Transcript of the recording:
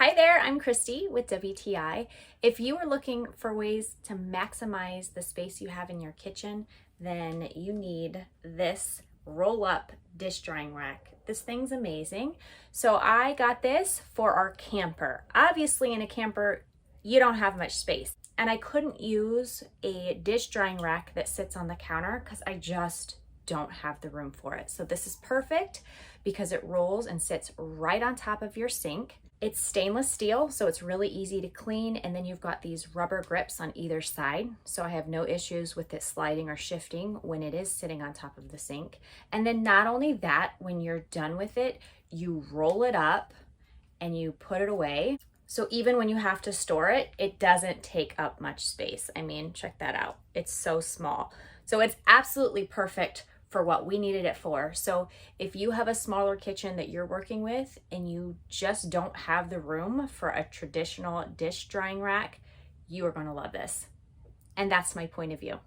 Hi there, I'm Christy with WTI. If you are looking for ways to maximize the space you have in your kitchen, then you need this roll-up dish drying rack. This thing's amazing. So I got this for our camper. Obviously in a camper, you don't have much space. And I couldn't use a dish drying rack that sits on the counter because I just don't have the room for it. So this is perfect because it rolls and sits right on top of your sink. It's stainless steel, so it's really easy to clean, and then you've got these rubber grips on either side, so I have no issues with it sliding or shifting when it is sitting on top of the sink. And then not only that, when you're done with it, you roll it up and you put it away. So even when you have to store it, it doesn't take up much space. I mean, check that out. It's so small. So it's absolutely perfect for what we needed it for. So if you have a smaller kitchen that you're working with and you just don't have the room for a traditional dish drying rack, you are going to love this. And that's my point of view.